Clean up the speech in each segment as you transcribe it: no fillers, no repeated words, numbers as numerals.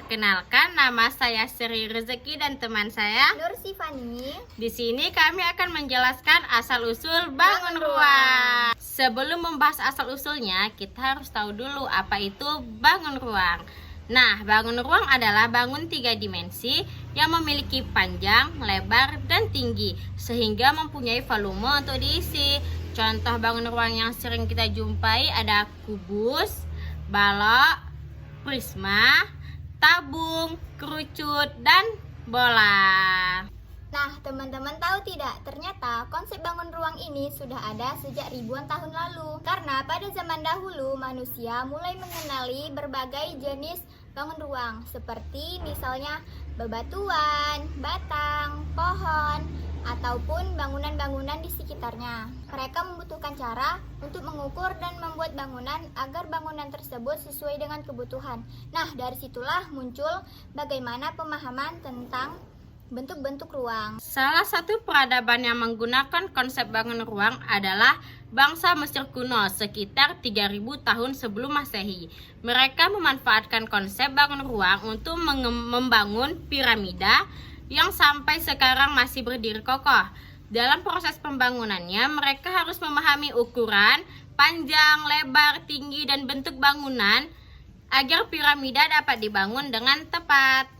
Perkenalkan, nama saya Sri Rezeki dan teman saya Nur Sifani. Di sini kami akan menjelaskan asal-usul bangun ruang. Sebelum membahas asal-usulnya, kita harus tahu dulu apa itu bangun ruang. Nah, bangun ruang adalah bangun 3 dimensi yang memiliki panjang, lebar, dan tinggi, sehingga mempunyai volume untuk diisi. Contoh bangun ruang yang sering kita jumpai ada kubus, balok, prisma, tabung, kerucut, dan bola. Nah, teman-teman tahu tidak? Ternyata konsep bangun ruang ini sudah ada sejak ribuan tahun lalu. Karena pada zaman dahulu manusia mulai mengenali berbagai jenis bangun ruang, seperti misalnya bebatuan, batang, pohon, ataupun bangunan-bangunan di sekitarnya. Mereka membutuhkan cara untuk mengukur dan membuat bangunan agar bangunan tersebut sesuai dengan kebutuhan. Nah, dari situlah muncul bagaimana pemahaman tentang bentuk-bentuk ruang. Salah satu peradaban yang menggunakan konsep bangun ruang adalah bangsa Mesir kuno sekitar 3000 tahun sebelum Masehi. Mereka memanfaatkan konsep bangun ruang untuk membangun piramida yang sampai sekarang masih berdiri kokoh. Dalam proses pembangunannya, mereka harus memahami ukuran, panjang, lebar, tinggi, dan bentuk bangunan agar piramida dapat dibangun dengan tepat.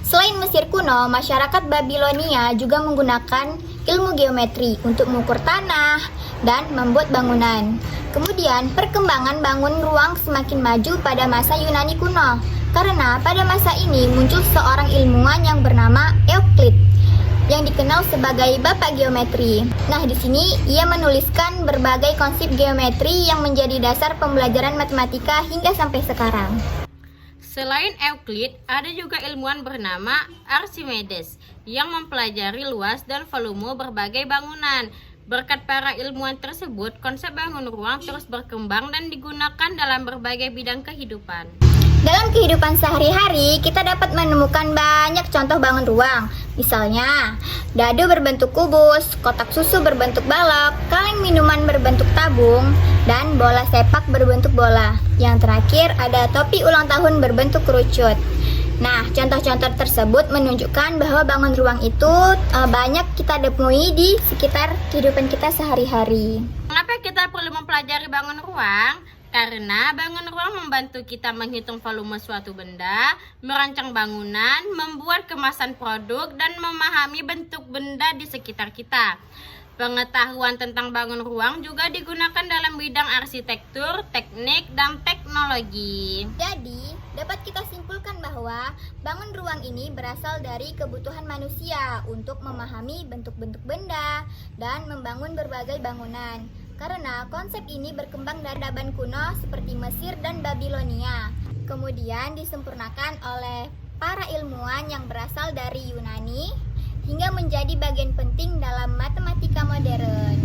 Selain Mesir kuno, masyarakat Babilonia juga menggunakan ilmu geometri untuk mengukur tanah dan membuat bangunan. Kemudian, perkembangan bangun ruang semakin maju pada masa Yunani kuno, karena pada masa ini muncul seorang ilmuwan yang bernama Euclid, yang dikenal sebagai bapak geometri. Nah, di sini ia menuliskan berbagai konsep geometri yang menjadi dasar pembelajaran matematika hingga sampai sekarang. Selain Euclid, ada juga ilmuwan bernama Archimedes yang mempelajari luas dan volume berbagai bangunan. Berkat para ilmuwan tersebut, konsep bangun ruang terus berkembang dan digunakan dalam berbagai bidang kehidupan. Dalam kehidupan sehari-hari, kita dapat menemukan banyak contoh bangun ruang. Misalnya, dadu berbentuk kubus, kotak susu berbentuk balok, kaleng minuman berbentuk tabung, dan bola sepak berbentuk bola. Yang terakhir ada topi ulang tahun berbentuk kerucut. Nah, contoh-contoh tersebut menunjukkan bahwa bangun ruang itu banyak kita temui di sekitar kehidupan kita sehari-hari. Mengapa kita perlu mempelajari bangun ruang? Karena bangun ruang membantu kita menghitung volume suatu benda, merancang bangunan, membuat kemasan produk, dan memahami bentuk benda di sekitar kita. Pengetahuan tentang bangun ruang juga digunakan dalam bidang arsitektur, teknik, dan teknologi. Jadi, dapat kita simpulkan bahwa bangun ruang ini berasal dari kebutuhan manusia untuk memahami bentuk-bentuk benda dan membangun berbagai bangunan. Karena konsep ini berkembang dari peradaban kuno seperti Mesir dan Babilonia. Kemudian disempurnakan oleh para ilmuwan yang berasal dari Yunani hingga menjadi bagian penting dalam matematika modern.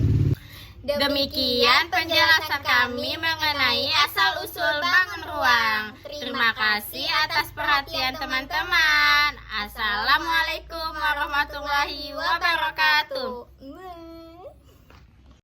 Demikian penjelasan kami mengenai asal-usul bangun ruang. Terima kasih atas perhatian teman-teman. Assalamualaikum warahmatullahi wabarakatuh.